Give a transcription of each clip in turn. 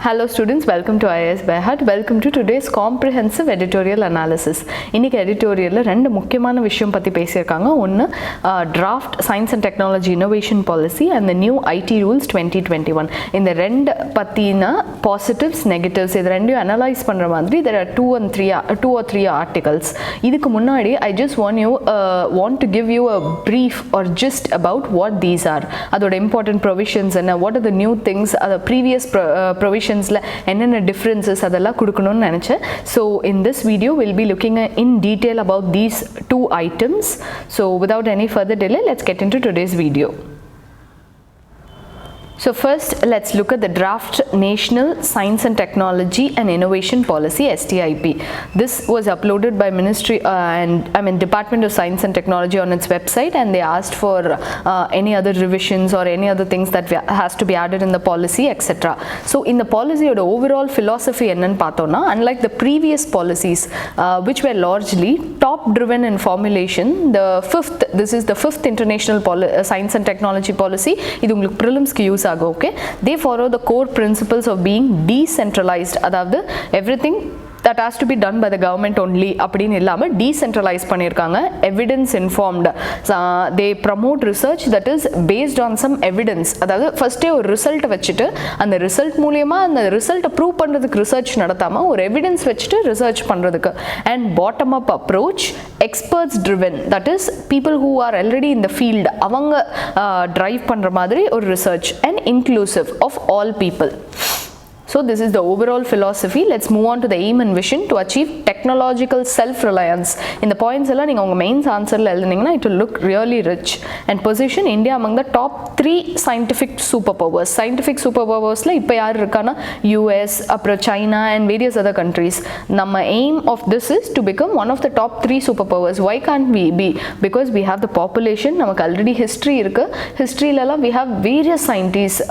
Hello students, welcome to IAS by Heart. Welcome to today's comprehensive editorial analysis. இன்னைக்கு எடிட்டோரியல்ல ரெண்டு முக்கியமான விஷயம் பத்தி பேசியிருக்காங்க. ஒன்னு draft science and technology innovation policy and the new IT rules 2021. இந்த ரெண்டு பத்தின positives negatives இது ரெண்டையும் அனலைஸ் பண்ற மாதிரி there are two or three articles. இதுக்கு முன்னாடி I just want to give you a brief or gist about what these are. அதோட important provisions and what are the new things, the previous provisions என்னென்ன differences அதெல்லாம் கொடுக்கணும்னு நினைச்சேன். So in this video we'll be looking in detail about these two items. So without any further delay, let's get into today's video. So first let's look at the draft National Science and Technology and Innovation Policy STIP. This was uploaded by Department of Science and Technology on its website, and they asked for any other revisions or any other things that has to be added in the policy, etc. So in the policy or the overall philosophy என்னன்னு பார்த்தோம்னா, unlike the previous policies which were largely top driven in formulation, this is the fifth international science and technology policy. இது உங்களுக்கு prelims க்கு use ஆகும். Okay, they follow the core principles of being decentralized, அதாவது everything that has to be done by the government only அப்படின்னு இல்லாம decentralize பண்ணிருக்காங்க. Evidence informed, they promote research that is based on some evidence. அதாவது ஃபர்ஸ்டே ஒரு result வச்சுட்டு அந்த result மூலமா அந்த ரிசல்ட்டை ப்ரூவ் பண்றதுக்கு ரிசர்ச் நடத்தாம ஒரு எவிடன்ஸ் வச்சுட்டு ரிசர்ச் பண்றதுக்கு. And bottom up approach, experts driven, that is people who are already in the field அவங்க drive பண்ற மாதிரி ஒரு research, and inclusive of all people. So this is the overall philosophy. Let's move on to the aim and vision to achieve technological self-reliance. In the points alla neenga unga mains answer la eludinga it will look really rich and position India among the top 3 scientific superpowers. Scientific superpowers la ipo yaar irukana US, apra China and various other countries. Nama aim of this is to become one of the top 3 superpowers. Why can't we be? Because we have the population, namak already history irukku. History la we have various scientists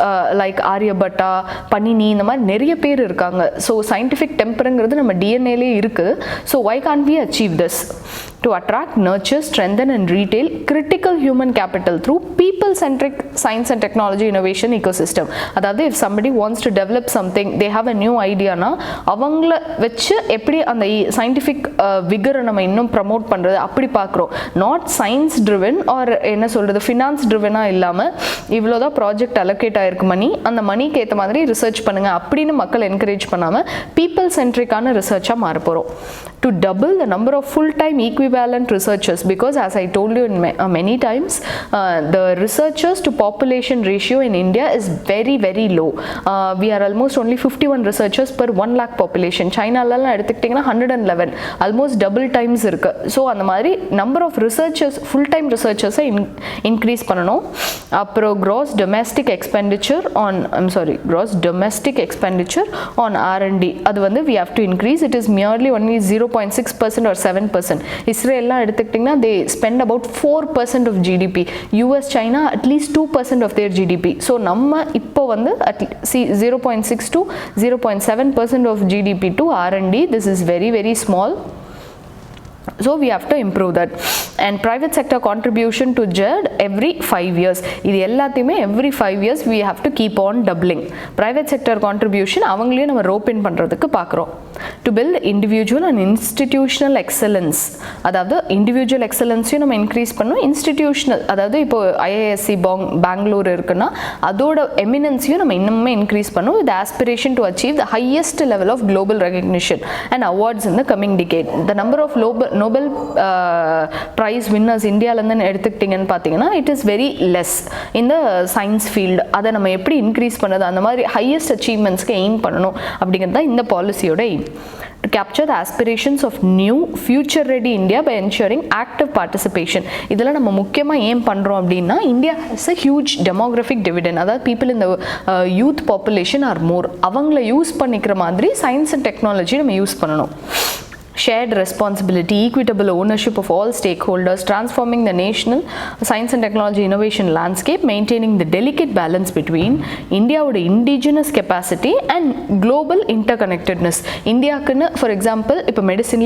like Aryabhatta, Panini, nama நிறைய பேர் இருக்காங்க. So scientific டெம்பருங்கிறது நம்ம டிஎன்ஏலே இருக்கு. So why can't we achieve this? To attract, nurture, strengthen and retail critical human capital through people-centric science and technology innovation ecosystem. அதாவது if somebody wants to develop something, they have a new idea னா அவங்கள வச்சு எப்படி அந்த scientific விகரை நம்ம இன்னும் promote பண்ணுறது அப்படி பார்க்குறோம். நாட் சயின்ஸ் ட்ரிவன் ஆர் என்ன சொல்கிறது ஃபினான்ஸ் ட்ரிவனாக இல்லாமல் இவ்வளோதான் ப்ராஜெக்ட் அலோகேட் ஆகிருக்கு மணி, அந்த மணிக்கு ஏற்ற மாதிரி ரிசர்ச் பண்ணுங்கள் அப்படின்னு மக்கள் என்கரேஜ் பண்ணாமல் பீப்புள் சென்ட்ரிக்கான ரிசர்ச்சாக மாற போகிறோம். To double the number of full-time equivalent researchers, because as I told you in many times, the researchers to population ratio in India is very very low. We are almost only 51 researchers per 1 lakh population. China la எடுத்துக்கிட்டீங்கன்னா 111, almost double times இருக்கு. So அந்த மாதிரி number of researchers, full-time researchers increase பண்ணணும். அப்புறம் gross domestic expenditure on R&D அது வந்து we have to increase. It is merely only 0.6% or 7%. Israel எடுத்துக்கிட்டிங்கன்னா they spend about 4% of GDP. US, China at least 2% of their GDP. So நம்ம இப்போ வந்து 0.6 to 0.7% of GDP to R&D. This is very very small. So we have to improve that. And private sector contribution to JERD every 5 years. இது எல்லாத்தையுமே every 5 years we have to keep on doubling. Private sector contribution அவங்களையும் நம்ம rope in பண்ணுறதுக்கு பார்க்குறோம். To build individual and institutional excellence, அதாவது individual excellenceயும் நம்ம increase பண்ணணும், institutional அதாவது இப்போ IISc பெங்களூர் இருக்குன்னா அதோட எமினன்ஸையும் நம்ம இன்னுமே increase பண்ணணும் with aspiration to achieve the highest level of global recognition and awards in the coming decade. The number of Nobel Prize winners இந்தியாவிலேருந்து எடுத்துக்கிட்டிங்கன்னு பார்த்தீங்கன்னா it is very less in the science field. அதை நம்ம எப்படி increase பண்ணுறது, அந்த மாதிரி highest அச்சீவ்மெண்ட்ஸ்க்கு aim பண்ணணும் அப்படிங்கிறது தான் இந்த பாலிசியோட aim. To capture the aspirations of new future ready India by ensuring active participation. இதெல்லாம் நம்ம முக்கியமாக ஏன் பண்ணுறோம் அப்படின்னா India has a huge demographic dividend. அதாவது people in the youth population are more. அவங்கள யூஸ் பண்ணிக்கிற மாதிரி சயின்ஸ் அண்ட் டெக்னாலஜி நம்ம யூஸ் பண்ணணும். shared responsibility, equitable ownership of all stakeholders, transforming the national science and technology innovation landscape, maintaining the delicate balance between India's indigenous capacity and global interconnectedness. India, for example, if medicine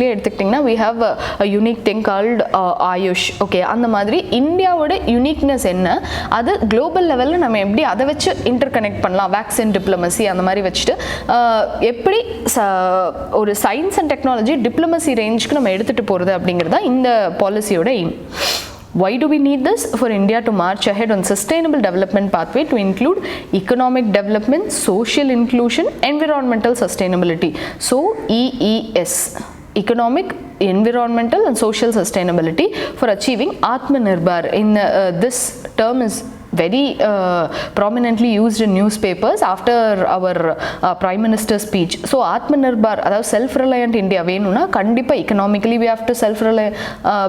we have a unique thing called Ayush. Okay, அந்த மாதிரி இந்தியாவோட uniqueness என்ன, அது global லெவலில் நம்ம எப்படி அதை வச்சு இன்டர்கனெக்ட் பண்ணலாம், வேக்சின் டிப்ளமசி அந்த மாதிரி வச்சுட்டு எப்படி ஒரு சயின்ஸ் அண்ட் டெக்னாலஜி டிப்ளமசி ரேஞ்சுக்கு நம்ம எடுத்துகிட்டு போகிறது அப்படிங்கிறது தான் இந்த பாலிசியோட aim. Why do we need this? For India to march ahead on sustainable development pathway to include economic development, social inclusion, environmental sustainability. So EES, economic, environmental and social sustainability, for achieving Atmanirbhar. In this term is very prominently used in newspapers after our Prime Minister's speech. So Atmanirbhar, அதாவது self-reliant India வேணும்னா கண்டிப்பா economically we have to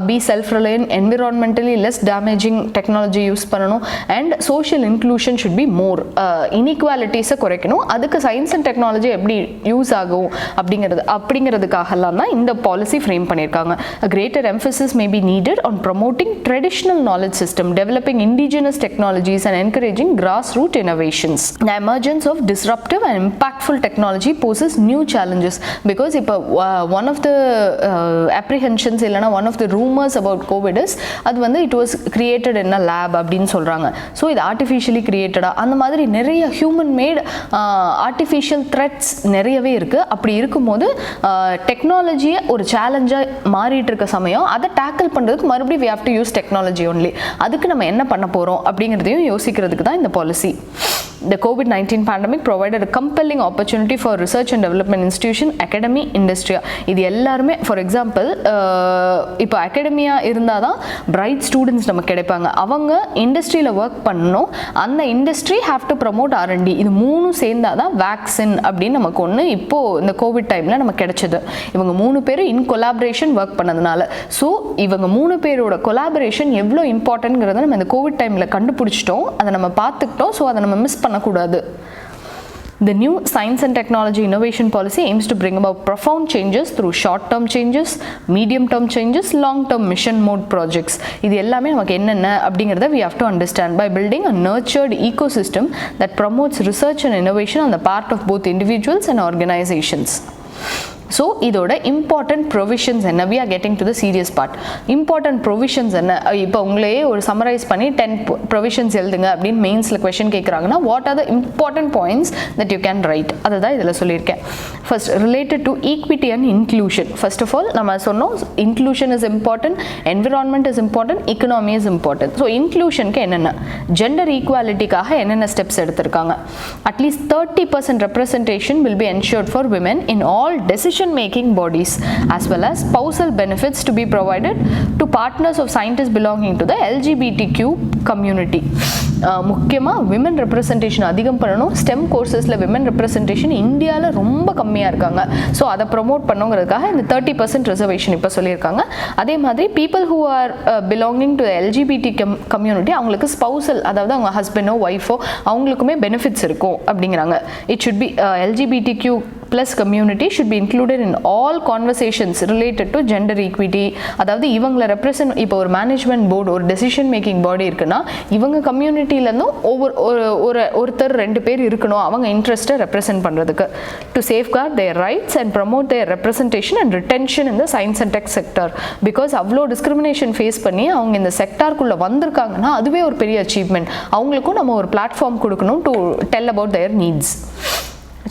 be self-reliant, environmentally less damaging technology use பண்ணணும், and social inclusion should be more. Inequalities குறைக்கணும். அதுக்கு science and technology எப்படி use ஆகும் அப்படிங்கிறதுக்காகலாம் தான் இந்த பாலிசி ஃப்ரேம் பண்ணியிருக்காங்க. A greater emphasis may be needed on promoting traditional knowledge system, developing indigenous technologies and encouraging grassroots innovations. The emergence of disruptive and impactful technology poses new challenges, because one of the apprehensions illana one of the rumors about COVID is அது வந்து it was created in a lab அப்படினு சொல்றாங்க. So இது artificially created அந்த மாதிரி நிறைய human made artificial threats நிறையவே இருக்கு. அப்படி இருக்கும்போது டெக்னாலஜியை ஒரு சேலஞ்சா மாறிட்டு இருக்க சமயம் அதை டேக்கிள் பண்றதுக்கு மறுபடியும் we have to use technology only. அதுக்கு நம்ம என்ன பண்ண போறோம் அப்படிங்கிறதையும் யோசிக்கிறதுக்கு தான் இந்த policy. The COVID-19 pandemic provided a compelling opportunity for research and development institution, academy, industry. இது எல்லாருமே for example இப்போ academia இருந்தால் தான் bright students நமக்கு கிடைப்பாங்க. அவங்க இண்டஸ்ட்ரியில் ஒர்க் பண்ணணும், அந்த industry have to promote R&D. இது மூணும் சேர்ந்தால் தான் வேக்சின் அப்படின்னு நமக்கு ஒன்று இப்போது இந்த கோவிட் டைமில் நமக்கு கிடைச்சது. இவங்க 3 பேரும் இன் கொலாபரேஷன் ஒர்க் பண்ணதுனால. ஸோ இவங்க 3 பேரோட கொலாபரேஷன் எவ்வளோ இம்பார்ட்டன்ட்ங்கிறத நம்ம இந்த கோவிட் டைமில் கண்டுபிடிச்சிட்டோம், அதை நம்ம பார்த்துக்கிட்டோம். ஸோ அதை நம்ம மிஸ் பண்ணக்கூடாது. The new science and technology innovation policy aims to bring about profound changes through short-term changes, medium-term changes, long-term mission mode projects. இது எல்லாமே நமக்கு என்னென்ன அப்படிங்கிறத we have to understand by building a nurtured ecosystem that promotes research and innovation on the part of both individuals and organizations. So இதோட important provisions என்ன? We are getting to the serious part. Important provisions என்ன? இப்போ உங்களையே ஒரு summarise பண்ணி 10 provisions எழுதுங்க அப்படின்னு மெயின்ஸில் கொஷின் கேட்குறாங்கன்னா what are the important points that you can write, அதை தான் இதில் சொல்லியிருக்கேன். First related to equity and inclusion. First of all நம்ம சொன்னோம் inclusion is important, environment is important, economy is important. So இன்க்ளூஷனுக்கு என்னென்ன, ஜெண்டர் ஈக்குவாலிட்டிக்காக என்னென்ன ஸ்டெப்ஸ் எடுத்திருக்காங்க? At least 30% representation will be ensured for women in all decision making bodies, as well as spousal benefits to be provided to partners of scientists belonging to the LGBTQ community. முக்கியமாக women representation அதிகம் பண்ணணும். Stem கோர்சஸில் women representation இந்தியாவில் ரொம்ப கம்மியாக இருக்காங்க. So அதை promote பண்ணுங்கிறதுக்காக இந்த 30% reservation இப்போ சொல்லியிருக்காங்க. அதே மாதிரி people who are belonging to LGBT community, அவங்களுக்கு ஸ்பௌசல், அதாவது அவங்க ஹஸ்பண்டோ ஒய்ஃபோ அவங்களுக்குமே பெனிஃபிட்ஸ் இருக்கும் அப்படிங்கிறாங்க. It should be LGBTQ plus community should be included in all conversations related to gender equity. அதாவது இவங்களை ரெப்ரசன்ட், இப்போ ஒரு மேனேஜ்மெண்ட் போர்டு, ஒரு டெசிஷன் மேக்கிங் பாடி இருக்குன்னா இவங்க கம்யூனிட்டியிலேருந்தும் ஒருத்தர் 2 பேர் இருக்கணும் அவங்க இன்ட்ரெஸ்ட்டை ரெப்ரசென்ட் பண்ணுறதுக்கு. To safeguard their rights and promote their representation and retention in the science and tech sector. Because அவ்வளோ டிஸ்கிரிமினேஷன் ஃபேஸ் பண்ணி அவங்க இந்த செக்டாருக்குள்ளே வந்திருக்காங்கன்னா அதுவே ஒரு பெரிய அச்சீவ்மெண்ட். அவங்களுக்கும் நம்ம ஒரு பிளாட்ஃபார்ம் கொடுக்கணும் to tell about their needs.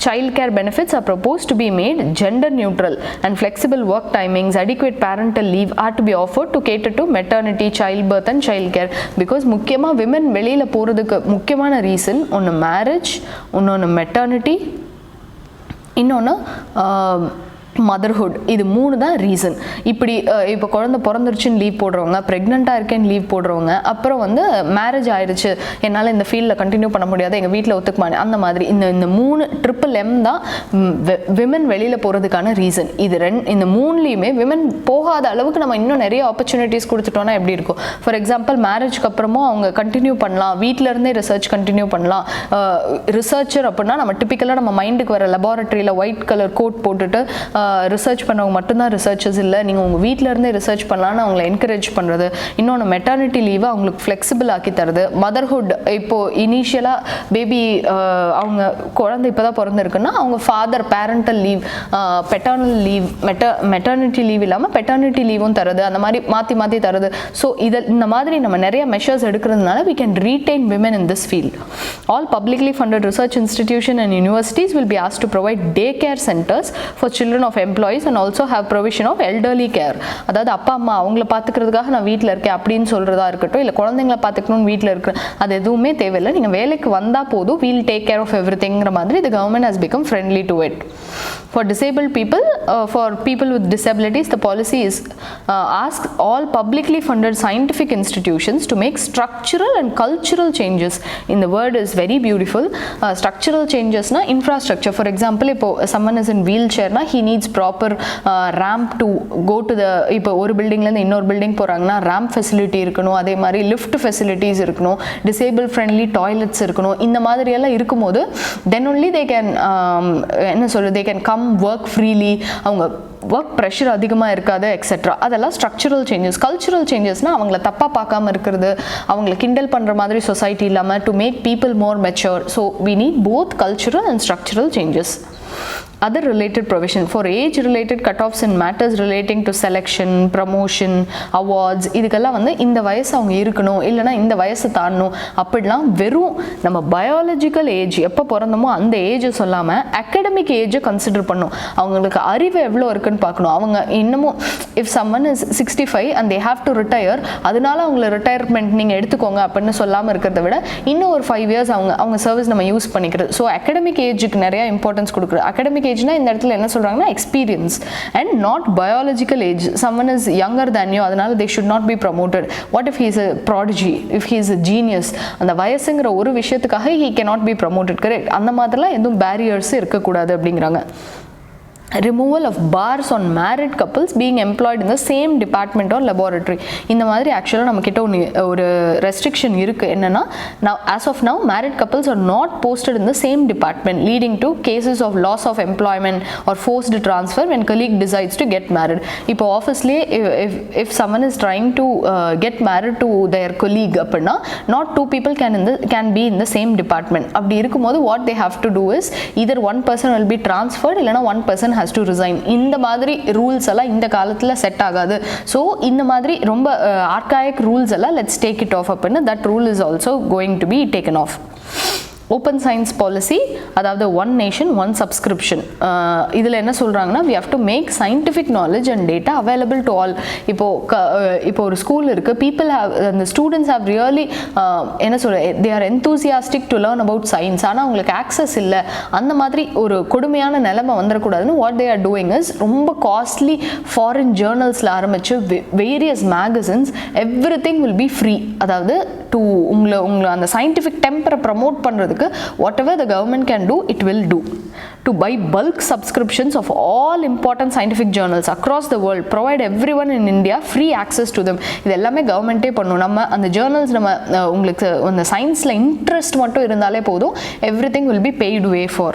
Child care benefits are proposed to be made gender neutral and flexible work timings, adequate parental leave are to be offered to cater to maternity, childbirth and child care. Because முக்கியமாக women வெளியில் போகிறதுக்கு முக்கியமான reason ஒன்று marriage, இன்னொன்று maternity, இன்னொன்று motherhood. இது 3 தான் reason. இப்படி இப்போ குழந்தை பிறந்துருச்சுன்னு லீவ் போடுறவங்க, ப்ரெக்னெண்ட்டாக இருக்கேன்னு லீவ் போடுறவங்க, அப்புறம் வந்து மேரேஜ் ஆயிடுச்சு என்னால் இந்த ஃபீல்டில் கண்டினியூ பண்ண முடியாது எங்கள் வீட்டில் ஒத்துக்குமானே, அந்த மாதிரி இந்த 3 MMM தான் விமன் வெளியில் போகிறதுக்கான ரீசன். இந்த 3லையுமே விமன் போகாத அளவுக்கு நம்ம இன்னும் நிறைய ஆப்பர்ச்சுனிட்டிஸ் கொடுத்துட்டோன்னா எப்படி இருக்கும்? ஃபார் எக்ஸாம்பிள் மேரேஜ்க்கு அப்புறமும் அவங்க கண்டினியூ பண்ணலாம், வீட்டில் இருந்தே ரிசர்ச் கண்டினியூ பண்ணலாம். ரிசர்ச்சர் அப்படின்னா நம்ம டிப்பிக்கலாக நம்ம மைண்டுக்கு வர லெபார்ட்டரியில் ஒயிட் கலர் கோட் போட்டுட்டு ரிசர்ச் பண்ணவங்க மட்டும்தான் ரிசர்ச்சர்ஸ் இல்லை, நீங்கள் உங்கள் வீட்டில் இருந்தே ரிசர்ச் பண்ணலான்னு அவங்களை என்கரேஜ் பண்ணுறது. இன்னொன்று மெட்டர்னிட்டி லீவை அவங்களுக்கு ஃப்ளெக்சிபிள் ஆக்கி தருது. மதர்ஹுட் இப்போது இனிஷியலாக பேபி அவங்க குழந்தை இப்போ தான் பிறந்திருக்குன்னா அவங்க father parental leave, paternal leave, maternity leave இல்லாமல் பெட்டர்னிட்டி லீவும் தருது. அந்த மாதிரி மாற்றி மாற்றி தருது. ஸோ இந்த மாதிரி நம்ம நிறைய மெஷர்ஸ் எடுக்கிறதுனால we can retain women in this field. All publicly funded research institutions and universities will be asked to provide daycare centers for children of employees and also have provision of elderly care. அதாவது அப்பா அம்மா அவங்கள பார்த்துக்கிறதுக்காக நான் வீட்டில் இருக்கேன் அப்படின்னு சொல்கிறதா இருக்கட்டும், இல்லை குழந்தைங்கள பார்த்துக்கணும்னு வீட்டில் இருக்கிறேன், அது எதுவுமே தேவையில்லை, நீங்கள் வேலைக்கு வந்தால் போதும், we'll take care of everythingங்கிற மாதிரி the government has become friendly to it. For disabled people, for people with disabilities, the policy is ask all publicly funded scientific institutions to make structural and cultural changes. In the word is very beautiful. Structural changes na infrastructure. For example, if someone is in wheelchair na he needs proper ramp to go to the இப்போ ஒரு பில்டிங்ல இருந்து இன்னொரு building போறாங்கன்னா ramp facility இருக்கணும், அதே மாதிரி lift facilities இருக்கணும், disabled friendly toilets இருக்கணும். இந்த மாதிரி எல்லாம் இருக்கும்போது then only they can என்ன சொல்றது, they can come work freely, அவங்க ஒர்க் ப்ரெஷர் அதிகமாக இருக்காது எக்ஸெட்ரா. அதெல்லாம் ஸ்ட்ரக்சரல் சேஞ்சஸ். கல்ச்சுரல் சேஞ்சஸ்னால் அவங்கள தப்பாக பார்க்காம இருக்கிறது, அவங்கள கிண்டல் பண்ணுற மாதிரி சொசைட்டி இல்லாமல் to make people more mature. So we need both cultural and structural changes. Other related provision for age related cutoffs in matters relating to selection, promotion, awards, இதுக்கெல்லாம் வந்து இந்த வயசு அவங்க இருக்கணும், இல்லைனா இந்த வயசு தாண்டணும் அப்படிலாம் வெறும் நம்ம பயாலஜிக்கல் ஏஜ் எப்போ பிறந்தமோ அந்த ஏஜை சொல்லாமல் அகடமிக் ஏஜை கன்சிடர் பண்ணணும். அவங்களுக்கு அறிவு எவ்வளோ இருக்குன்னு பார்க்கணும். அவங்க இன்னமும் if someone is 65 and they have to retire, அதனால அவங்கள ரிட்டையர்மெண்ட் நீங்கள் எடுத்துக்கோங்க அப்படின்னு சொல்லாமல் இருக்கிறத விட இன்னும் ஒரு 5 years அவங்க சர்வீஸ் நம்ம யூஸ் பண்ணிக்கிறது. ஸோ அகடமிக் ஏஜுக்கு நிறையா இம்பார்ட்டன்ஸ் கொடுக்குறது. அகடமிக் ஏஜ்னா இந்த இடத்துல என்ன சொல்றாங்கன்னா experience and not biological age. someone is younger than you, அதனால they should not be promoted. What if he is a prodigy, if he is a genius, அந்த வயசுங்கிற ஒரு விஷயத்துக்காக he cannot be promoted, correct? அந்த மாதிரிலாம் எதுவும் barriers இருக்கக்கூடாது அப்படிங்கிறாங்க. removal of bars on married couples being employed in the same department or laboratory. இந்த மாதிரி ஆக்சுவலாக நம்மக்கிட்ட ஒரு ரெஸ்ட்ரிக்ஷன் இருக்குது. என்னென்னா now as of now married couples are not posted in the same department, leading to cases of loss of employment or forced transfer when colleague decides to get married. இப்போ ஆஃபீஸ்லேயே if someone is trying to get married to their colleague அப்படின்னா not two people can be in the same department. அப்படி இருக்கும்போது what they have to do is either one person will be transferred இல்லைனா one person has to resign. இந்த மாதிரி rules எல்லாம் இந்த காலத்துல set ஆகாது. ஸோ இந்த மாதிரி ரொம்ப ஆர்காயிக் ரூல்ஸ் எல்லாம் லெட்ஸ் டேக் இட் ஆஃப் அப்படின்னு that rule is also going to be taken off. Open science policy, அதாவது ஒன் நேஷன் ஒன் சப்ஸ்கிரிப்ஷன். இதில் என்ன சொல்கிறாங்கன்னா we have to make scientific knowledge and data available to all. இப்போ ஒரு school இருக்குது, people have அந்த students have really என்ன சொல்ற they are enthusiastic to learn about science, ஆனால் அவங்களுக்கு ஆக்சஸ் இல்லை. அந்த மாதிரி ஒரு கொடுமையான நிலைமை வந்துடக்கூடாதுன்னு what they are doing is ரொம்ப காஸ்ட்லி ஃபாரின் ஜேர்னல்ஸில் ஆரம்பித்து various magazines everything will be free. அதாவது டு உங்களை அந்த சயின்டிஃபிக் டெம்பரை ப்ரமோட் பண்ணுறதுக்கு whatever the government can do, it will do. To buy bulk subscriptions of all important scientific journals across the world, provide everyone in India free access to them. இது எல்லாமே கவர்மெண்ட்டே பண்ணும். நம்ம அந்த journals நம்ம உங்களுக்கு அந்த சயின்ஸில் இன்ட்ரெஸ்ட் மட்டும் இருந்தாலே போதும், everything will be paid way for.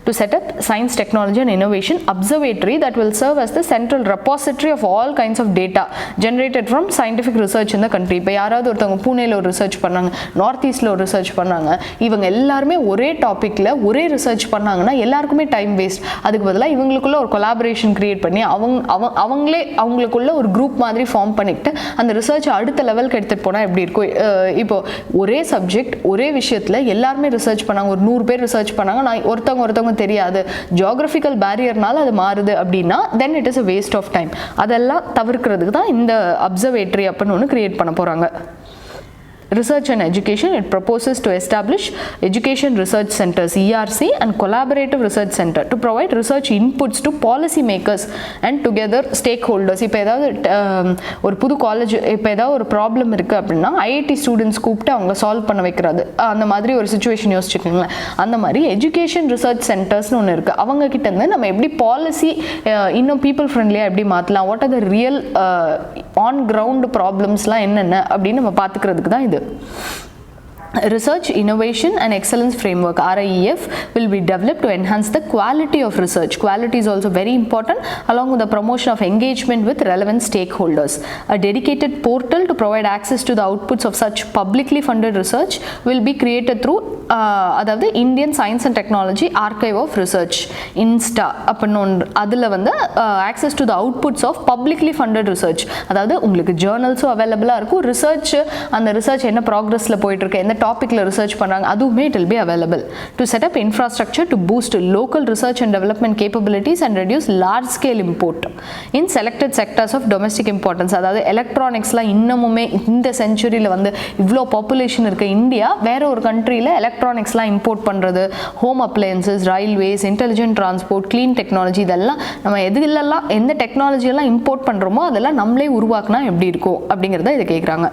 To set up science, technology and innovation observatory that will serve as the central repository of all kinds of data generated from scientific research in the country. இப்போ யாராவது ஒருத்தவங்க பூனேல ஒரு research பண்ணாங்க, north ஈஸ்டில் ஒரு research பண்ணாங்க, இவங்க எல்லாருமே ஒரே டாப்பிக்கில் ஒரே ரிசர்ச் பண்ணாங்கன்னா எல்லாருக்குமே டைம் வேஸ்ட். அதுக்கு பதிலாக இவங்களுக்குள்ள ஒரு கொலாபரேஷன் கிரியேட் பண்ணி அவங்களே அவங்களுக்குள்ள ஒரு குரூப் மாதிரி ஃபார்ம் பண்ணிக்கிட்டு அந்த ரிசர்ச் அடுத்த லெவலுக்கு எடுத்துகிட்டு போனால் எப்படி இருக்கும். இப்போ ஒரே சப்ஜெக்ட் ஒரே விஷயத்தில் எல்லாருமே ரிசர்ச் பண்ணாங்க, ஒரு 100 பேர் ரிசர்ச் பண்ணாங்க, நான் ஒருத்தவங்க தெரியாது, ஜியோகிராஃபிக்கல் பேரியர்னால அது மாறுது அப்படின்னா then it is a waste of time. அதெல்லாம் தவிர்க்கிறதுக்கு தான் இந்த அப்சர்வேட்டரி அப்படின்னு ஒன்று கிரியேட் பண்ண போகிறாங்க. Research and education, it proposes to establish education research centers ERC and collaborative research center to provide research inputs to policy makers and together stakeholders. இப்போ ஏதாவது ஒரு புது காலேஜ் இப்போ ஏதாவது ஒரு ப்ராப்ளம் இருக்குது அப்படின்னா ஐஐடி ஸ்டூடெண்ட்ஸ் கூப்பிட்டு அவங்க சால்வ் பண்ண வைக்கிறது, அந்த மாதிரி ஒரு சுச்சுவேஷன் யோசிச்சுக்கோங்களேன். அந்த மாதிரி எஜுகேஷன் ரிசர்ச் சென்டர்ஸ்னு ஒன்று இருக்குது. அவங்க கிட்ட இருந்து நம்ம எப்படி பாலிசி இன்னும் பீப்புள் ஃப்ரெண்ட்லியாக எப்படி மாற்றலாம், what are the real on ground ப்ராப்ளம்ஸ்லாம் என்னென்ன அப்படின்னு நம்ம பார்த்துக்கிறதுக்கு தான் இது. Research, Innovation and Excellence Framework (RIEF) will be developed to enhance the quality of research. Quality is also very important, along with the promotion of engagement with relevant stakeholders. A dedicated portal to provide access to the outputs of such publicly funded research will be created through அதாவது Indian Science and Technology Archive of Research INSTA அப்படின்னு அதில் வந்து access to the outputs of publicly funded research, அதாவது உங்களுக்கு ஜேர்னல்ஸும் அவைலபிளாக இருக்கும், research அந்த research என்ன ப்ராக்ரஸில் போயிட்டு இருக்கு, எந்த டாப்பிக்கில் ரிசர்ச் பண்ணுறாங்க, அதுவுமே it will be available. To set up infrastructure to boost local research and development capabilities and reduce large scale import in selected sectors of domestic importance. அதாவது எலக்ட்ரானிக்ஸ்லாம் இன்னமுமே இந்த செஞ்சுரியில் வந்து இவ்வளோ பாப்புலேஷன் இருக்க இந்தியா வேற ஒரு கண்ட்ரியில் எலக்ட்ரானிக்ஸ்லாம் இம்போர்ட் பண்ணுறது, home appliances, railways, intelligent transport, clean technology, இதெல்லாம் நம்ம எதுலெல்லாம் எந்த டெக்னாலஜியெல்லாம் இம்போர்ட் பண்ணுறோமோ அதெல்லாம் நம்மளே உருவாக்குனா எப்படி இருக்கும் அப்படிங்கிறத இதை கேட்குறாங்க.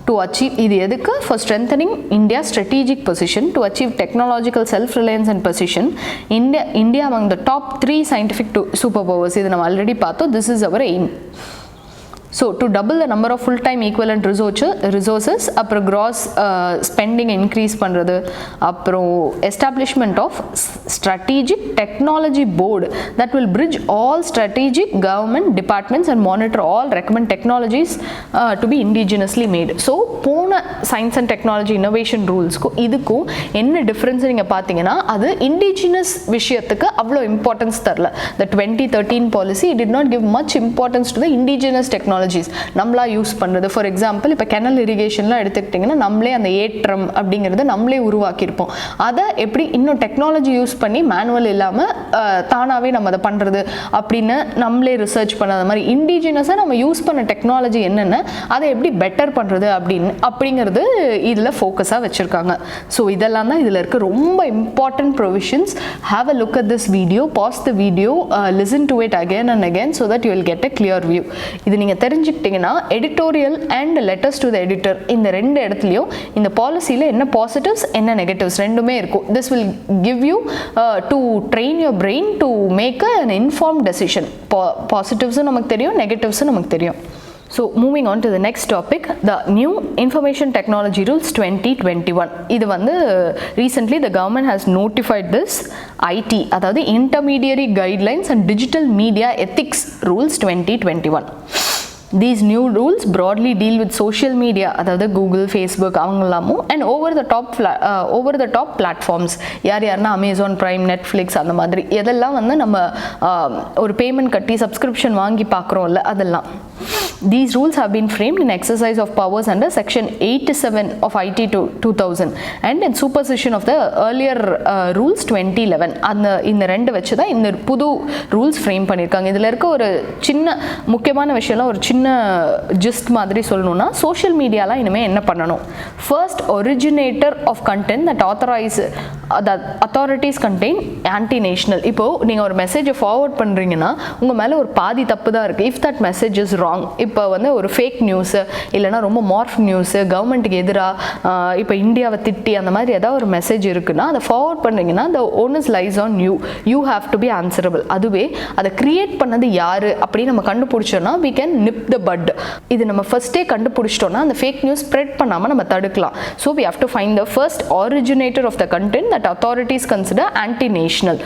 To achieve இது எதுக்கு? For strengthening India's strategic position, to achieve technological self-reliance and position, India among the top 3 scientific superpowers. இது நம்ம ஆல்ரெடி பார்த்தோம். This is our aim. So to double the number of full-time equivalent resources, அப்புறம் gross spending increase பண்ணுறது, அப்புறம் establishment of strategic technology board that will bridge all strategic government departments and monitor all recommend technologies to be indigenously made. So போன science and technology innovation rulesக்கும் இதுக்கும் என்ன difference நீங்கள் பார்த்தீங்கன்னா, அது indigenous விஷயத்துக்கு அவ்வளோ இம்பார்ட்டன்ஸ் தரல. The 2013 policy did not give much importance to the indigenous technology நம்மளா யூஸ் பண்ணுறது. ஃபார் எக்ஸாம்பிள் இப்போ கெனல் இரிகேஷன்லாம் எடுத்துக்கிட்டிங்கன்னா நம்மளே அந்த ஏற்றம் அப்படிங்கிறத நம்மளே உருவாக்கியிருப்போம். அதை எப்படி இன்னும் டெக்னாலஜி யூஸ் பண்ணி மேனுவல் இல்லாமல் தானாகவே நம்ம அதை பண்ணுறது அப்படின்னு நம்மளே ரிசர்ச் பண்ணாத மாதிரி இண்டிஜினஸாக நம்ம யூஸ் பண்ண டெக்னாலஜி என்னென்ன அதை எப்படி பெட்டர் பண்ணுறது அப்படிங்கிறது இதில் ஃபோக்கஸாக வச்சுருக்காங்க. ஸோ இதெல்லாம் தான் இதில் இருக்க ரொம்ப important provisions. Have a look at this video, pass the video, listen to it again and again so that you will get a clear view. இது நீங்கள் தெரிஞ்சுக்கிட்டிங்கன்னா editorial and letters to the editor இந்த ரெண்டு இடத்துலையும் இந்த பாலிசியில் என்ன positives என்ன negatives ரெண்டுமே இருக்கும். This will give you to train your brain to make an inform decision. பாசிட்டிவ்ஸும் நமக்கு தெரியும், நெகட்டிவ்ஸும் நமக்கு தெரியும். So moving on to the next topic, the new Information Technology Rules 2021. இது வந்து recently the government has notified this IT, அதாவது Intermediary Guidelines and Digital Media Ethics Rules 2021. These new rules broadly deal with social media, அதாவது Google, Facebook அவங்களாமும் and over the top platforms யாருன்னா Amazon Prime, Netflix அந்த மாதிரி எதெல்லாம் வந்து நம்ம ஒரு பேமெண்ட் கட்டி சப்ஸ்கிரிப்ஷன் வாங்கி பார்க்குறோம்ல அதெல்லாம். These rules have been framed in exercise of powers under Section 87 of IT 2000 and in supersession of the earlier rules 2011. அந்த இந்த ரெண்டு வச்சு தான் இந்த புது ரூல்ஸ் ஃப்ரேம் பண்ணியிருக்காங்க. இதில் இருக்க ஒரு சின்ன முக்கியமான விஷயம்லாம் ஒரு சின்ன ஜிஸ்ட் மாதிரி சொல்லணும்னா, சோஷியல் மீடியாலாம் இனிமேல் என்ன பண்ணணும்? First, originator of content that authorities contain anti national. இப்போது நீங்கள் ஒரு மெசேஜை ஃபார்வர்ட் பண்ணுறீங்கன்னா உங்கள் மேலே ஒரு பாதி தப்பு தான் இருக்குது. If that message is wrong, இப்போ வந்து ஒரு ஃபேக் நியூஸு இல்லைனா ரொம்ப மார்ஃப் நியூஸு, கவர்மெண்ட்டுக்கு எதிராக இப்போ இந்தியாவை திட்டி அந்த மாதிரி ஏதாவது ஒரு மெசேஜ் இருக்குன்னா அதை ஃபார்வர்ட் பண்ணுறீங்கன்னா the onus lies on you have to be answerable. அதுவே அதை கிரியேட் பண்ணது யார் அப்படின்னு நம்ம கண்டுபிடிச்சோன்னா we can nip the bud. இது நம்ம ஃபர்ஸ்டே கண்டுபிடிச்சிட்டோன்னா அந்த ஃபேக் நியூஸ் ஸ்ப்ரெட் பண்ணாமல் நம்ம தடுக்கலாம். So we have to find the first originator of the content that authorities consider anti-national.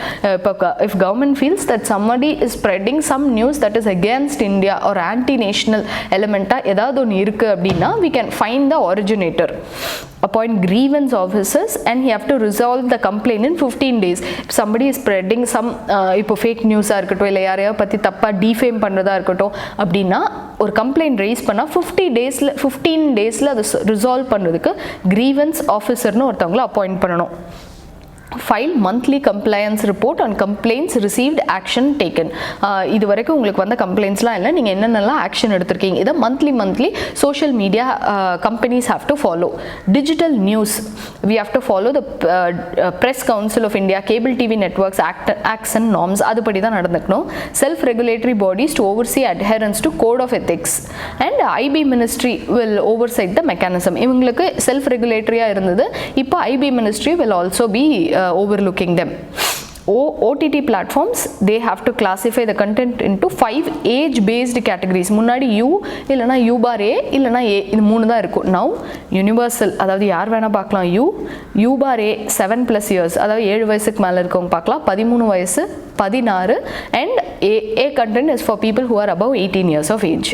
If government feels that somebody is spreading some news that is against India or anti-national எலிமெண்ட்டாக ஏதாவது ஒன்று இருக்குது அப்படின்னா we can find the originator, appoint grievance officers and he have to resolve the complaint in 15 days. If somebody is spreading some இப்போ fake நியூஸாக இருக்கட்டும் இல்லை யாரையா பற்றி தப்பாக டிஃபேம் பண்ணுறதா இருக்கட்டும் அப்படின்னா ஒரு கம்ப்ளைண்ட் ரைஸ் பண்ணால் 15 டேஸில் அதை ரிசால்வ் பண்ணுறதுக்கு கிரீவன்ஸ் ஆஃபீஸர்னு ஒருத்தவங்களை அப்பாயிண்ட் பண்ணணும். File monthly compliance report and complaints received action taken. இது வரைக்கும் உங்களுக்கு வந்த கம்ப்ளைண்ட்ஸ்லாம் இல்லை, நீங்கள் என்னென்னலாம் ஆக்ஷன் எடுத்திருக்கீங்க இதை monthly social media companies have to follow. Digital news we have to follow the press council of India, cable TV networks acts and norms அதுபடி தான் நடந்துக்கணும். Self regulatory bodies to oversee adherence to code of ethics and IB ministry will oversight the mechanism. இவங்களுக்கு self ரெகுலேட்டரியாக இருந்தது, இப்போ IB ministry will also be overlooking them. OTT platforms, they have to classify the content into 5 age based categories. முன்னாடி U இல்லனா U bar A இல்லனா A, இது மூணு தான் இருக்கும். Now universal, அதாவது யார் வேணா பார்க்கலாம். U bar A 7+ years, அதாவது 7 வயசுக்கு மேல இருக்கவங்க பார்க்கலாம். 13 வயசு 16 and A content is for people who are above 18 years of age.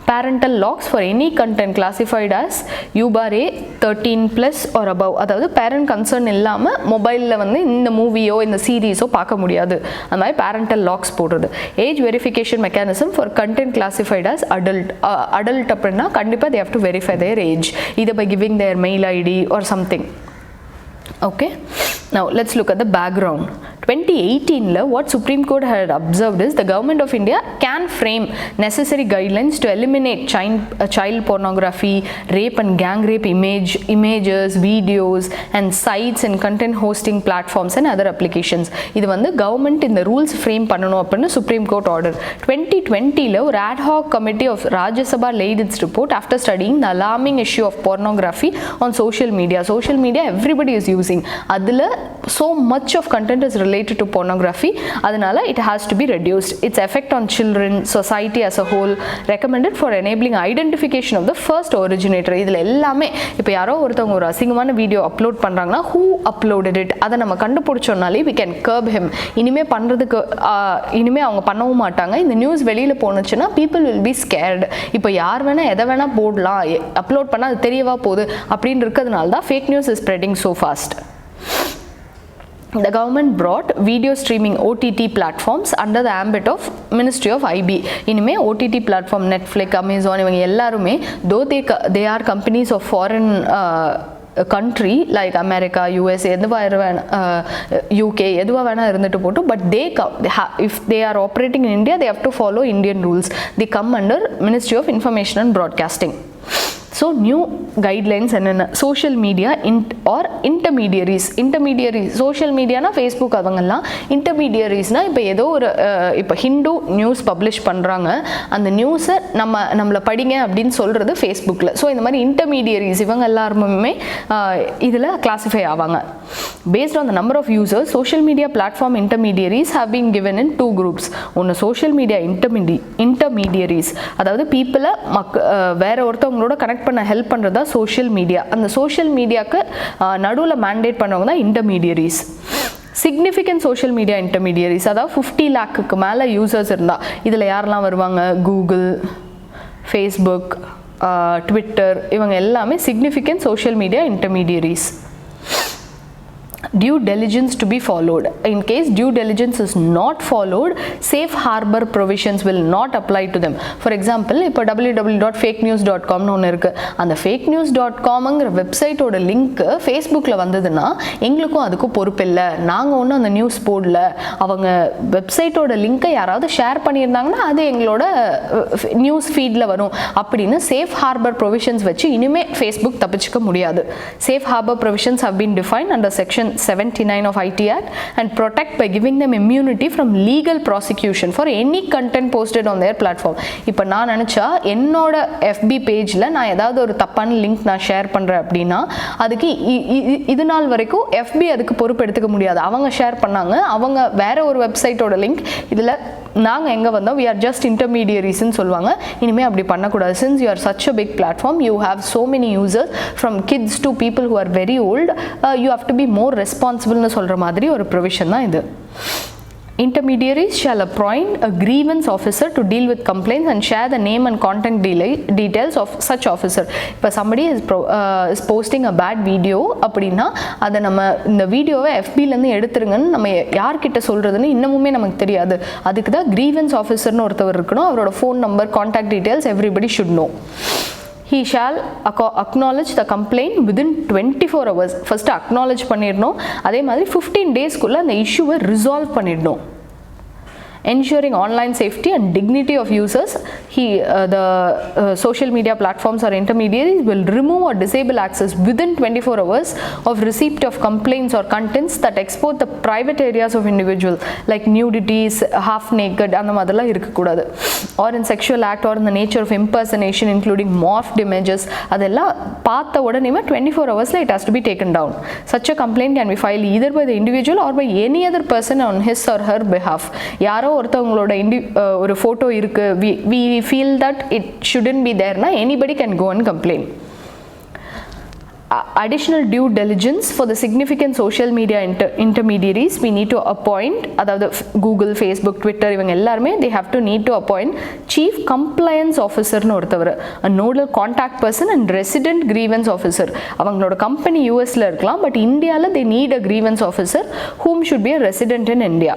Parental locks for any content classified as U bar A 13+ or above, அதாவது பேரண்ட் கன்சர்ன் இல்லாமல் மொபைலில் வந்து இந்த மூவியோ இந்த சீரீஸோ பார்க்க முடியாது. அந்த மாதிரி பேரண்டல் லாக்ஸ் போடுறது. Age verification mechanism for content classified as adult அப்படின்னா கண்டிப்பாக they have to verify their age either by giving their mail ID or something. Okay, now let's look at the background. 2018 what Supreme Court had observed is the government of India can frame necessary guidelines to eliminate child pornography, rape and gang rape images, videos and sites and content hosting platforms and other applications. இது வந்து government இந்த rules frame பண்ணணும் அப்படின்னு Supreme Court order. 2020 ஒரு ad hoc committee of Rajya Sabha laid its report after studying the alarming issue of pornography on social media. Social media everybody is using. அதுல so much of content is related to pornography, அதனால it has to be reduced. Its effect on children, society as a whole, recommended for enabling identification of the first originator. இதுல எல்லாமே இப்போ யாரோ ஒருத்தவங்க ஒரு அசிங்கமான video upload பண்றாங்கன்னா who uploaded it, அதை நம்ம கண்டுபிடிச்சோம்னாலே we can curb him. இனிமே பண்றதுக்கு இனிமே அவங்க பண்ணவும் மாட்டாங்க. இந்த நியூஸ் வெளியில போனுச்சுன்னா people will be scared. இப்போ யார் வேணா எதை வேணா போடலாம், அப்லோட் பண்ணா அது தெரியவா போகுது அப்படின்னு இருக்கிறதுனால தான் fake news is spreading so fast. The government brought video streaming OTT platforms under the ambit of Ministry of IB. இனிமே OTT platform Netflix, Amazon இவங்க எல்லாருமே though they are companies of foreign country like America, US, UK எதுவா வேணா இருந்துட்டு போட்டும், but if they are operating in India they have to follow Indian rules. They come under Ministry of Information and Broadcasting. So new guidelines என்னென்ன, social media or intermediaries. social mediana Facebook அவங்கெல்லாம், intermediariesனா இப்போ ஏதோ ஒரு இப்போ Hindu news publish பண்ணுறாங்க, அந்த நியூஸை நம்மளை படிங்க அப்படின்னு சொல்கிறது ஃபேஸ்புக்கில். ஸோ இந்த மாதிரி intermediaries இவங்க எல்லாருமே இதில் கிளாஸிஃபை ஆவாங்க. Based on the number of users, social media platform intermediaries have been given in 2 groups. ஒன்று social media intermediaries, அதாவது பீப்புளை வேற ஒருத்தவங்களோட கனெக்ட் பண்ண ஹெல்ப் பண்ணுறதா சோஷியல் மீடியா. அந்த சோஷியல் மீடியாவுக்கு நடுவில் மேண்டேட் பண்ணவங்க தான் intermediaries. Significant social media intermediaries, அதாவது 50 lakhக்கு மேலே யூசர்ஸ் இருந்தால் இதில் யாரெல்லாம் வருவாங்க, கூகுள், ஃபேஸ்புக், ட்விட்டர், இவங்க எல்லாமே significant social media intermediaries. Due diligence to be followed. In case due diligence is not followed, safe harbor provisions will not apply to them. For example, இப்போ www.fakenews.com ஒன்று இருக்குது. அந்த fakenews.comங்கிற வெப்சைட்டோட லிங்க் ஃபேஸ்புக்கில் வந்ததுன்னா எங்களுக்கும் அதுக்கும் பொறுப்பு இல்லை, நாங்கள் ஒன்றும் அந்த நியூஸ் போடல. அவங்க வெப்சைட்டோட லிங்க்கை யாராவது ஷேர் பண்ணியிருந்தாங்கன்னா அது எங்களோட நியூஸ் ஃபீடில் வரும் அப்படின்னு சேஃப் ஹார்பர் ப்ரொவிஷன்ஸ் வச்சு இனிமேல் ஃபேஸ்புக் தப்பிச்சுக்க முடியாது. Safe harbour provisions have been defined under section 79 of IT Act and protect by giving them immunity from legal prosecution for any content posted on their platform. இப்போ நான் நினச்சா என்னோட FB பேஜில் நான் ஏதாவது ஒரு தப்பான லிங்க் நான் ஷேர் பண்ணுறேன் அப்படின்னா அதுக்கு இது நாள் வரைக்கும் FB அதுக்கு பொறுப்பு எடுத்துக்க முடியாது. அவங்க ஷேர் பண்ணாங்க, அவங்க வேற ஒரு வெப்சைட்டோட லிங்க், இதில் நாங்கள் எங்கே வந்தோம், we are just intermediariesன்னு சொல்லுவாங்க. இனிமேல் அப்படி பண்ணக்கூடாது. Since you are such a big platform, you have so many users from kids to people who are very old, you have to be more responsible சொல்கிற மாதிரி ஒரு ப்ரொவிஷன் தான் இது. Intermediaries shall appoint a grievance officer to deal with complaints and share the name and contact details of such officer. இப்போ somebody is posting a bad video அப்படின்னா அதை நம்ம இந்த வீடியோவை FBலேருந்து எடுத்துருங்கன்னு நம்ம யார்கிட்ட சொல்கிறதுன்னு இன்னமுமே நமக்கு தெரியாது. அதுக்கு தான் grievance officerன்னு ஒருத்தவர் இருக்கணும். அவரோட phone number, contact details everybody should know. He shall acknowledge the complaint within 24 hours. First acknowledge பண்ணிடணும், அதே மாதிரி 15 daysக்குள்ளே அந்த இஷ்யூவை ரிசால்வ் பண்ணிடணும். ensuring online safety and dignity of users. The social media platforms or intermediaries will remove or disable access within 24 hours of receipt of complaints or contents that expose the private areas of individual like nudities, half naked and the madala irukkodadu, or in sexual act or in the nature of impersonation including morphed images, adella paatha odanema 24 hours la it has to be taken down. Such a complaint can be filed either by the individual or by any other person on his or her behalf. யாரோ ஒருத்தவங்களோட ஒரு photo இருக்கு, we feel that it shouldn't be there na, anybody can go and complain. Additional due diligence for the significant social media intermediaries we need to appoint, அதாவது Google, Facebook, Twitter இவங்க எல்லாருமே they have to need to appoint chief compliance officer னு ஒருத்தவர், a nodal contact person and resident grievance officer. அவங்களோட company யூஎஸ்ல இருக்கலாம், but இந்தியால they need a grievance officer whom should be a resident in India.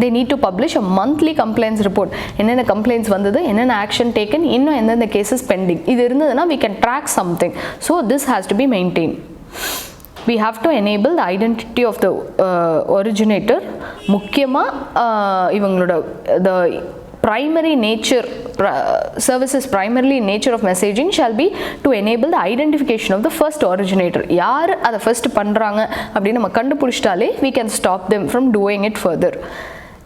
They need to publish a monthly complaints report. என்னென்ன complaints வந்தது, என்னென்ன action taken, இன்னும் எந்தெந்த cases pending, இது இருந்ததுன்னா we can track something. So this has to be maintained. We have to enable the identity of the originator. முக்கியமா இவங்களோட the primary nature services primarily in nature of messaging shall be to enable the identification of the first originator. யார் அதை first பண்றாங்க அப்படின்னு நம்ம கண்டுபிடிச்சிட்டாலே we can stop them from doing it further.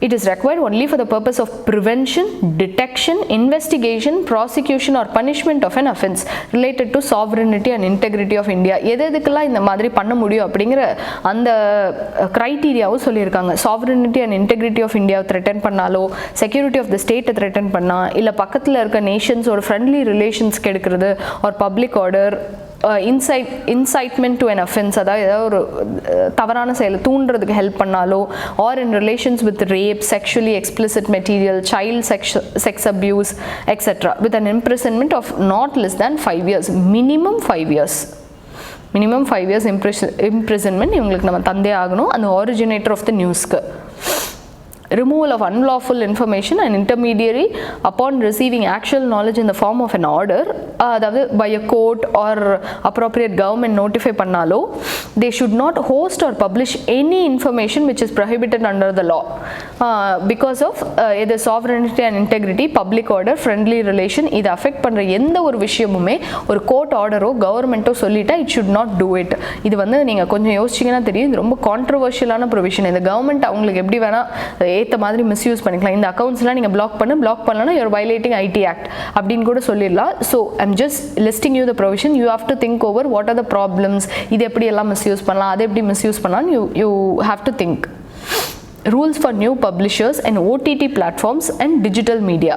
It is required only for the purpose of prevention, detection, investigation, prosecution or punishment of an offence related to sovereignty and integrity of India. எதுக்கெல்லாம் இந்த மாதிரி பண்ண முடியும் அப்படிங்கிற அந்த கிரைட்டீரியாவும் சொல்லியிருக்காங்க. sovereignty and integrity of India threaten பண்ணாலோ, security of the state threaten பண்ணா, இல்லை பக்கத்தில் இருக்க நேஷன்ஸ் ஒரு ஃப்ரெண்ட்லி ரிலேஷன்ஸ் கெடுக்கிறது, or public order, incitement to an offence, அதாவது ஏதாவது ஒரு தவறான செயலை தூண்டுறதுக்கு ஹெல்ப் பண்ணாலோ, or in relations with rape, sexually explicit material, child sex abuse, etc. with an imprisonment of not less than 5 years, minimum 5 years. Minimum 5 years imprisonment இவங்களுக்கு நம்ம தந்தே ஆகணும் அந்த originator of the newsக்கு. Removal of unlawful information and intermediary upon receiving actual knowledge in the form of an order, அதாவது by a court or appropriate government notify பண்ணாலோ, they should not host or publish any information which is prohibited under the law because of either sovereignty and integrity, public order, friendly relation. இது affect பண்ணுற எந்த ஒரு விஷயமுமே ஒரு court ஆர்டரோ கவர்மெண்ட்டோ சொல்லிட்டா it should not do it. இது வந்து நீங்கள் கொஞ்சம் யோசிச்சிங்கன்னா தெரியும், இது ரொம்ப கான்ட்ரவர்ஷியலான ப்ரொவிஷன். இந்த கவர்மெண்ட் அவங்களுக்கு எப்படி வேணால் ஏற்ற மாதிரி மிஸ்யூஸ் பண்ணிக்கலாம். இந்த அக்கௌண்ட்ஸ்லாம் நீங்கள் பிளாக் பண்ணலன்னா யூஆர் வயலேட்டிங் ஐடி ஆக்ட் அப்படின்னு கூட சொல்லிடலாம். So I'm just listing you the provision. You have to think over what are the problems, இது எப்படி எல்லாம் மிஸ்யூஸ் பண்ணலாம், அதை எப்படி மிஸ்யூஸ் பண்ணலாம், you have to think. Rules for new publishers and OTT platforms and digital media.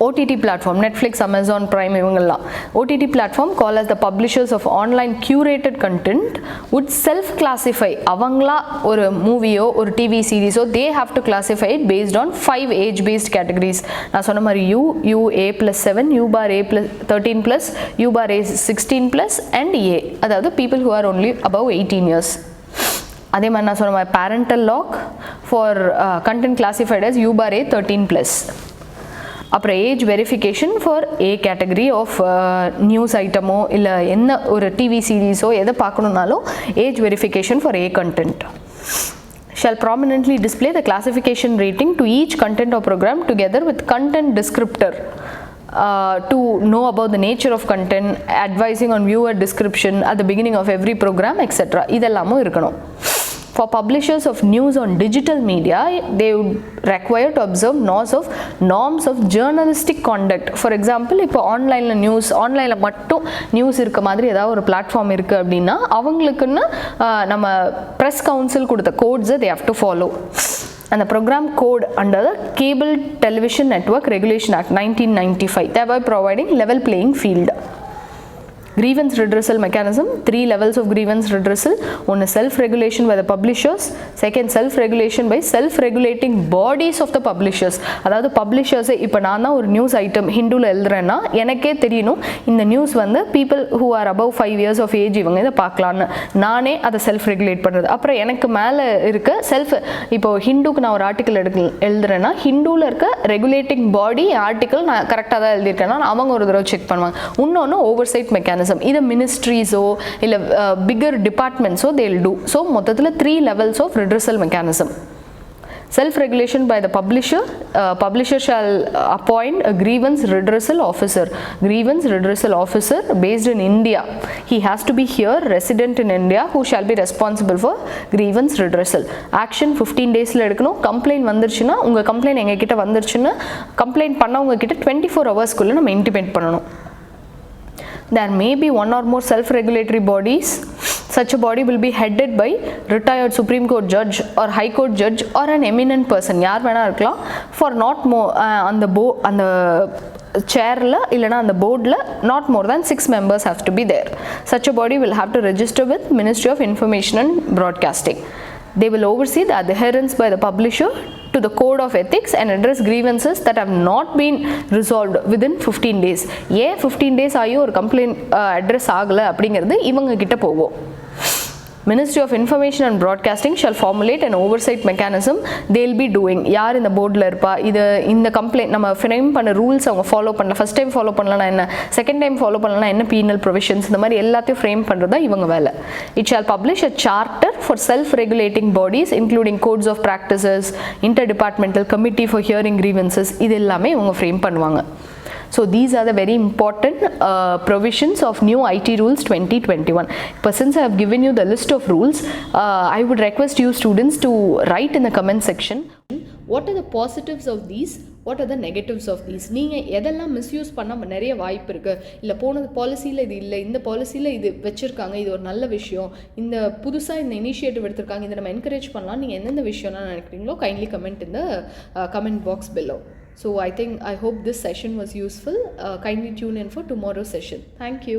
OTT platform, Netflix, Amazon Prime இவங்கெல்லாம் OTT platform call as the publishers of online curated content would self classify. அவங்களா ஒரு மூவியோ ஒரு TV சீரீஸோ they have to classify it based on 5 age based categories. நான் சொன்ன மாதிரி U A+7, U bar A+13+, U bar A16+ and A, அதாவது people who are only above 18 years. அதே மாதிரி நான் சொன்ன மாதிரி parental lock for content classified as U bar A13+. அப்புறம் age verification for A category of news ஐட்டமோ இல்லை என்ன ஒரு டிவி சீரீஸோ எதை பார்க்கணுன்னாலும் age verification for A content. Shall prominently display the classification rating to each content or program together with content descriptor to know about the nature of content, advising on viewer description at the beginning of every program, etc. இதெல்லாமும் இருக்கணும். For publishers of news on digital media, they would require to observe norms of journalistic conduct. For example, இப்போ ஆன்லைனில் ஆன்லைனில் மட்டும் news இருக்க மாதிரி ஏதாவது ஒரு பிளாட்ஃபார்ம் இருக்குது அப்படின்னா அவங்களுக்குன்னு நம்ம ப்ரெஸ் கவுன்சில் கொடுத்த கோட்ஸை they have to follow. And the program code under the Cable Television Network Regulation Act 1995, thereby providing level playing field. Grievance redressal mechanism, 3 levels of grievance redressal. One is self-regulation by the publishers, second self-regulation by self-regulating bodies of the publishers. அதாவது publishers இப்போ நான் தான் ஒரு news item ஹிந்துவில் எழுதுறேன்னா எனக்கே தெரியணும் இந்த news வந்து people who are above 5 years of age இவங்க இதை பார்க்கலான்னு நானே அதை செல்ஃப் ரெகுலேட் பண்ணுறது. அப்புறம் எனக்கு மேலே இருக்க இப்போ ஹிந்துக்கு நான் ஒரு ஆர்டிக்கல் எழுதுறேன்னா ஹிந்துவில் இருக்க ரெகுலேட்டிங் பாடி ஆர்டிக்கல் நான் கரெக்டாக தான் எழுதியிருக்கேன்னா அவங்க ஒரு தடவை செக் பண்ணுவாங்க. இன்னொன்று ஓவர்சைட் மெக்கானிசம், இது மினிஸ்ட்ரீஸோ இல்லை பிகர் டிபார்ட்மெண்ட்ஸோ they'll do. ஸோ மொத்தத்தில் 3 levels of redressal mechanism. Self-regulation by the publisher. Publisher shall appoint a grievance redressal officer. Grievance redressal officer based in India. He has to be here, resident in India, who shall be responsible for grievance redressal. Action 15 daysல எடுக்கணும். Complaint வந்துருச்சுன்னா உங்கள் complaint எங்கள் கிட்ட வந்துருச்சுன்னா complaint பண்ணவங்க கிட்ட 24 ஹவர்ஸ்க்குள்ளே நம்ம intimate பண்ணணும். There may be one or more self-regulatory bodies. Such a body will be headed by retired Supreme Court judge or High Court judge or an eminent person. யார் வேணா இருக்கலாம். For not more அந்த சேர்ல இல்லைனா அந்த போர்டில் not more than 6 members have to be there. Such a body will have to register with Ministry of Information and Broadcasting. They will oversee the adherence by the publisher to the code of ethics and address grievances that have not been resolved within 15 days. ஏன் 15 days ஆகியும் ஒரு complaint address ஆகலை அப்படிங்கிறது இவங்க கிட்ட போகும். Ministry of Information and Broadcasting shall formulate an oversight mechanism they will be doing. யார் இந்த போர்டில் இருப்பா, இந்த கம்ப்ளைண்ட் நம்ம ஃப்ரேம் பண்ண ரூல்ஸ் அவங்க ஃபாலோ பண்ணல, ஃபஸ்ட் டைம் ஃபாலோ பண்ணலன்னா என்ன, செகண்ட் டைம் ஃபாலோ பண்ணலன்னா என்ன பீனல் ப்ரொவிஷன்ஸ், இந்த மாதிரி எல்லாத்தையும் ஃப்ரேம் பண்ணுறது தான் இவங்க வேலை. It shall publish a charter for self-regulating bodies including codes of practices, interdepartmental committee for hearing grievances, இது எல்லாமே இவங்க ஃப்ரேம் பண்ணுவாங்க. So these are the very important provisions of new IT rules 2021. But since I have given you the list of rules, I would request you students to write in the comment section what are the positives of these, what are the negatives of these. நீங்கள் எதெல்லாம் misuse பண்ண நிறைய வாய்ப்பு இருக்குது, இல்லை போனது பாலிசியில் இது இல்லை, இந்த பாலிசியில் இது வச்சுருக்காங்க, இது ஒரு நல்ல விஷயம், இந்த புதுசாக இந்த இனிஷியேட்டிவ் எடுத்திருக்காங்க, இதை நம்ம என்கரேஜ் பண்ணலாம், நீங்கள் எந்தெந்த விஷயம்னா நினைக்கிறீங்களோ kindly comment in the comment box below. So I hope this session was useful. Kindly tune in for tomorrow's session. Thank you.